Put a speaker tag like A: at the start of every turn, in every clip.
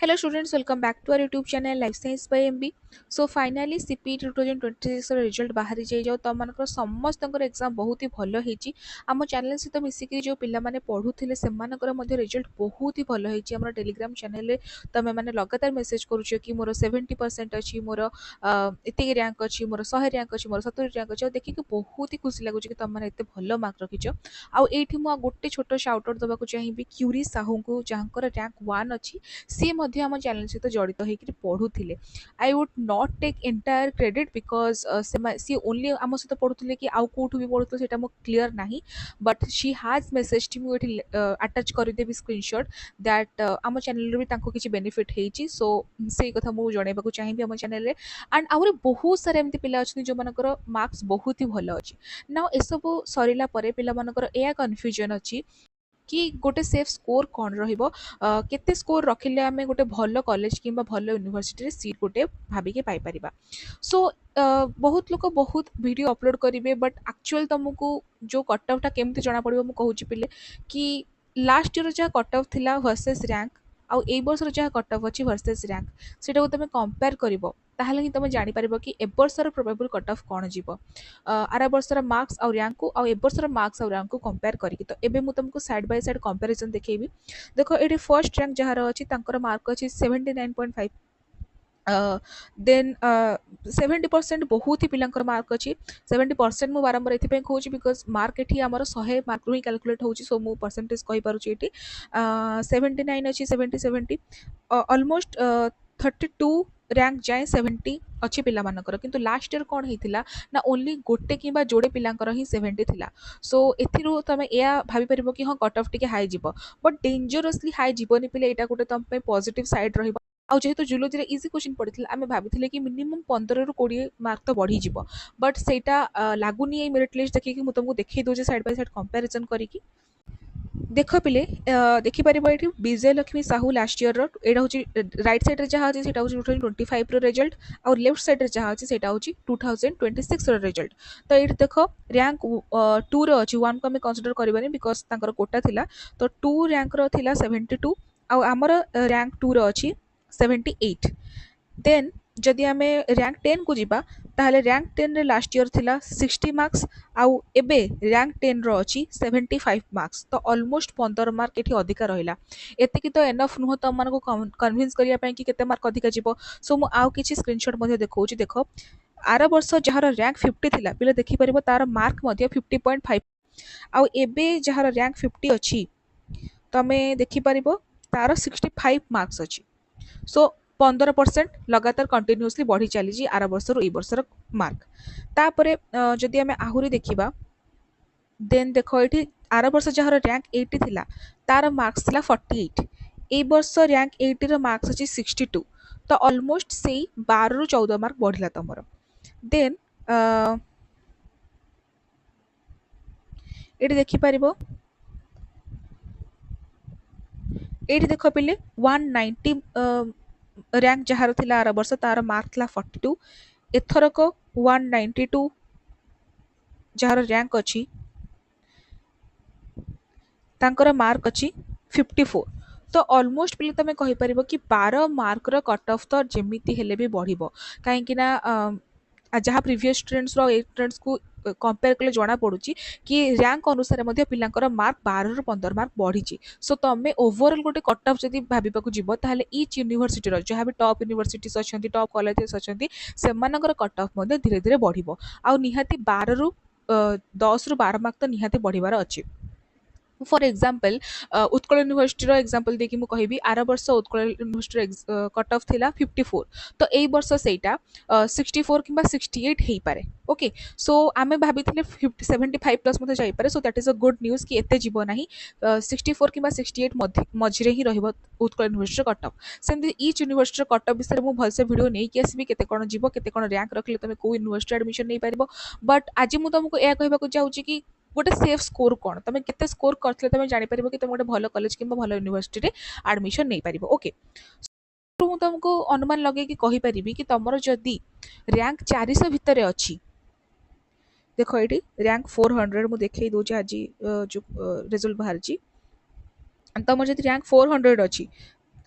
A: Hello students, welcome back to our YouTube channel Life Science by MB. So finally CPT 2026 ର result ବାହାରି ଯାଇଯାଉ ତମମାନଙ୍କର ସମସ୍ତଙ୍କର exam ବହୁତ ହି ଭଲ ହେଇଛି। ଆମ ଚ୍ୟାନେଲ ସହିତ ମିଶିକି ଯେଉଁ ପିଲାମାନେ ପଢ଼ୁଥିଲେ ସେମାନଙ୍କର ମଧ୍ୟ ରିଜଲ୍ଟ ବହୁତ ହି ଭଲ ହେଇଛି। ଆମର ଟେଲିଗ୍ରାମ ଚ୍ୟାନେଲରେ ତମେମାନେ ଲଗାତାର ମେସେଜ କରୁଛ କି ମୋର 70% ଅଛି, ମୋର ଏତିକି ର୍ୟାଙ୍କ ଅଛି, ମୋର 100 ର୍ୟାଙ୍କ ଅଛି, ମୋର 70 ର୍ୟାଙ୍କ ଅଛି। ଆଉ ଦେଖିକି ବହୁତ ହି ଖୁସି ଲାଗୁଛି କି ତମମାନେ ଏତେ ଭଲ ମାର୍କ ରଖିଛ। ଆଉ ଏଇଠି ମୁଁ ଗୋଟେ ଛୋଟ ସାଉଟ୍ ଆଉଟ୍ ଦେବାକୁ ଚାହିଁବି କ୍ୟୁରି ସାହୁଙ୍କୁ, ଯାହାଙ୍କର ର୍ୟାଙ୍କ 1 ଅଛି। ସିଏ ମଧ୍ୟ ଆମ ଚ୍ୟାନେଲ ସହିତ ଜଡ଼ିତ ହେଇକି ପଢ଼ୁଥିଲେ। I would not take entire credit because ସିଏ ଓନ୍ଲି ଆମ ସହିତ ପଢ଼ୁଥିଲେ କି ଆଉ କେଉଁଠୁ ବି ପଢ଼ୁଥିଲେ ସେଇଟା ମୁଁ କ୍ଲିୟର ନାହିଁ, ବଟ୍ ସି ହାଜ୍ ମେସେଜଟି ମୁଁ ଏଠି ଆଟାଚ୍ କରିଦେବି ସ୍କ୍ରିନଶଟ୍ ଦ୍ୟାଟ୍ ଆମ ଚ୍ୟାନେଲରେ ବି ତାଙ୍କୁ କିଛି ବେନିଫିଟ୍ ହେଇଛି। ସୋ ସେଇ କଥା ମୁଁ ଜଣାଇବାକୁ ଚାହିଁବି ଆମ ଚ୍ୟାନେଲରେ। ଆଣ୍ଡ ଆହୁରି ବହୁତ ସାରା ଏମିତି ପିଲା ଅଛନ୍ତି ଯେଉଁମାନଙ୍କର ମାର୍କସ୍ ବହୁତ ହି ଭଲ ଅଛି। ନା ଏସବୁ ସରିଲା ପରେ ପିଲାମାନଙ୍କର ଏହା କନଫ୍ୟୁଜନ୍ ଅଛି कि गोटे सेफ स्कोर कौन रहिबो, केते स्कोर रखिले आमे गोटे भल कॉलेज किंबा भल यूनिवर्सिटी रे सीट गोटे भाबिके पाई परिबा। सो बहुत लोक बहुत वीडियो अपलोड करेंगे बट एक्चुअल तुमको जो कट ऑफ टा केमती जना पड़ो मु कहूची पिले कि लास्ट ईयर जहाँ कट ऑफ थिला वर्सेस रैंक आउ ए वर्षर जहाँ कट ऑफ अच्छी वर्सेस रैंक सेटा तुम कंपेयर कर ताहले ही तुम जापर कि ए वर्षर प्रोबेबल कट ऑफ कौन जीव आर वर्षर मार्क्स आउ रैंक को आउ ए वर्षर मार्क्स आउ रैंक को कंपेयर करके। तो एबे मु तुमको साइड बाय साइड कंपैरिजन देखेबी। देखो ये फर्स्ट रैंक जहाँ अच्छी मार्क अच्छी 79.5, देन 70% बहुत ही पिलांकर मार्क अच्छी 70% मु बारंबार ये कहूँ बिकज मार्क ये आम 100 मार्क रू ही कैलकुलेट होची। सो मु परसेंटेज कहीपरुची ये 79 अच्छी 70 ऑलमोस्ट 32 रैंक जाए 70 अच्छी पिलामानकर, किंतु लास्ट ईयर कौन होता ना ओनली गोटे कि जोड़े पिलांकर ही 70 थिला। सो एथिरू तुम या भाभी पार कि हाँ कट ऑफ टिके हाई जीव बट डेंजरसली हाई जीवनी पिले यहाँ गोटे तुम पॉजिटिव साइड रही। आउ जेहेतु जुलोजी रे इजी क्वेश्चन पड़ता आम भाभी कि मिनिमम 15 ରୁ 20 मार्क तो बढ़ी जीव, बट सेटा लागुनी ये मेरिट लिस्ट देखिए मुझे तुमको देखी दूसरे साइड बाय साइड कंपैरिजन करिकी। देख पिले देखिपर ये विजय लक्ष्मी साहू लास्ट ईयर यहाँ हूँ रईट सैड्रे जहाँ अच्छी से 2025 रिजल्ट और लेफ्ट सैड्रे जहाँ अच्छी से 2026 रिजल्ट। तो ये देख रैंक 2 अच्छी 1 को आम कनसीडर करवानी बिकज कोटा थिला। तो 2 रैंक थिला 72 आमर रैंक 2 अच्छी 78। देन जदि आम रैंक 10 को जीवा ताहले रैंक 10 रे लास्ट ईयर थिला 60 मार्क्स आउ एबे रैंक 10 रो अच्छी 75 मार्क्स। तो ऑलमोस्ट 15 मार्क ये अधिका रहा। एतिकी तो एनफ नुह तुम मानक कन्विन्स करने कि केते मार्क अधिका जीव। सो मु आउ किछि स्क्रीनशॉट मध्ये देखौछि। देख आर वर्ष जार रैंक 50 थिला पिले देखि परिबो तार मार्क मध्ये 50.5 आउ एबे जार रैंक 50 अच्छी तमे देखि परिबो तार 65 मार्क्स अच्छी। सो 15% लगातार कंटिन्यूअसली बढ़ी चली आर वर्षर ए वर्षर मार्क। तापरे जदि आम आहुरी देखा देन देख ये आर वर्ष जार रैंक 80 थिला तार मार्क्स थिला 48, ए वर्ष रैंक 80 रो मार्क्स अच्छी 62। तो ऑलमोस्ट से 12 ରୁ 14 मार्क बढ़ला तुमर। देन ये देखिपर ये देख पिले 190 रैंक जार थिला आर वर्ष तार मार्क थिला 42, एथरक 192 जार रैंक अच्छी तांकर मार्क अच्छी 54। तो ऑलमोस्ट पिले तुम कहीपर कि 12 मार्क रो कट ऑफ तो जमीती हेले भी बढ़िबो कहीं जहाँ प्रीवियस ट्रेंड्स रो ए ट्रेंड्स को कंपेयर कले जना पड़ुची कि रैंक अनुसार मध्य पिलांकर मार्क 12 ରୁ 15 मार्क बढ़ी। सो तुम ओवरऑल गोटे कट ऑफ जदि भाबिबाकु जीव ताहले ईच यूनिवर्सिटी रो जहाँ भी टॉप यूनिवर्सिटीज अच्छी टॉप कॉलेजेस अच्छी सेमानकर कट ऑफ मध्य धीरे धीरे बढ़िबो। आउ निहाती 12 ରୁ 10 ରୁ 12 मार्क तो निहाती बढ़िबार अच्छी। For example Utkal university example देखिए मुझे कहबी आर वर्ष उत्कल यूनिवर्सिटी कट ऑफ थिला 54। तो ए वर्ष सेटा 64 कि 68 हो पारे। ओके सो आमे भाभी 75 प्लस मते जाई पारे। So that is a good news कि एते जीव नाही 64 कि 68 मझिरे ही रहिबो उत्कल यूनिवर्सिटी कट ऑफ। सेमती ईच यूनिवर्सिटी कट ऑफ विषय मु भलसे वीडियो नै कि आसीबी केते कोन जीव केते कोन रैंक रखले तमे को यूनिवर्सिटी एडमिशन नै पारिबो। बट आज मु तुमको एया कहबाकू चाहूची कि गोटे सेफ स्कोर कौन तुम केते स्कोर करथिले तुम जानि परिबो कि तुम गोटे भल कॉलेज किंबा भल यूनिवर्सिटी रे एडमिशन नै परिबो। ओके मु तुमको अनुमान लगे कि कहि परिबी कि तमरो जदी रैंक 400 भितर अच्छी देखो ये रैंक 400 मु देखै दोचे आज जो रिजल्ट बाहर छी तुम जदी रैंक 400 अच्छी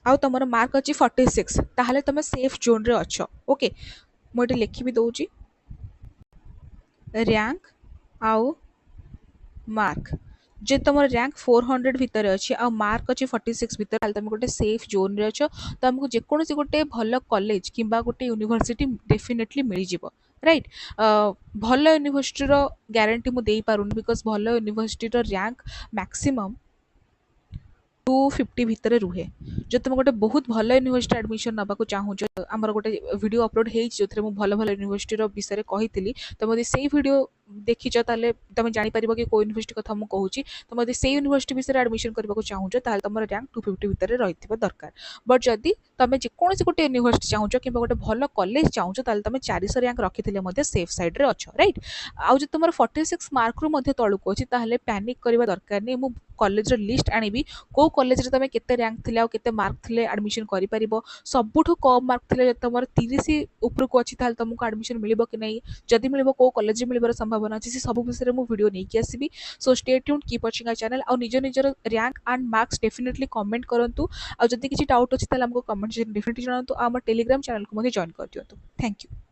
A: आउ तुम मार्क अच्छी 46 ताहले तुम सेफ जोन रे अच्छ ओके मुझे लिखी भी दौची रैंक आउ मार्क जे तुम रैंक 400 भितर अच्छी आ मार्क अच्छी 46 भितर ताहले तुम गोटे सेफ जोन रे अच्छ तुमको जेकोसी गोटे भल कॉलेज किंबा गोटे यूनिवर्सिटी डेफिनेटली मिल जिवो राइट भल यूनिवर्सिटी रो गारंटी मु देई पारुनी बिकॉज भल यूनिवर्सिटी रो रैंक मैक्सिमम 250 भितर रुहे जो तुम गोटे बहुत भल यूनिवर्सिटी एडमिशन नाकू चाहूच आमर गोटे वीडियो अपलोड हो जो भल भल यूनिवर्सिटी विषय कही तुम यदि से वीडियो देखीच ताले तुम जापर कि कौ यूनिवर्सिटी कथा मुझे कहूँ तुम यदि से यूनिवर्सिटी विषय एडमिशन करने चाहूच ताल तुम रैंक 250 भितर रही दरकार बट जदि तुम जेकोसी गोटे यूनिवर्सिटी चाहूच कि गोटे भल कॉलेज चाहूच ताल तुम 400 रैंक रखी सेफ साइड रे अच्छ राइट आउ जो तुम 46 मार्क रु तलुक अच्छी ताहले पैनिक करने दरकार नहीं मु कॉलेज लिस्ट आनी को कॉलेज रे तुम केते रैंक थिले आ केते मार्क थिले एडमिशन करि परिबो सबुठु कम मार्क थिले तुमर 30 ऊपर को अछि ताल तुमको एडमिशन मिलिबो कि नहीं जदि मिलिबो को कॉलेज रे मिलिबार संभावना अछि से सब विषय मु वीडियो नै कि आसीबी so stay tuned keep watching our channel आ निज निजर rank and marks definitely comment करंतु आ जदि किछि डाउट अछि ताल हमको कमेंट सेक्शन डेफिनेटली जणांतु आ हमर टेलीग्राम चैनल को मध्ये जॉइन कर दियंतु थैंक यू।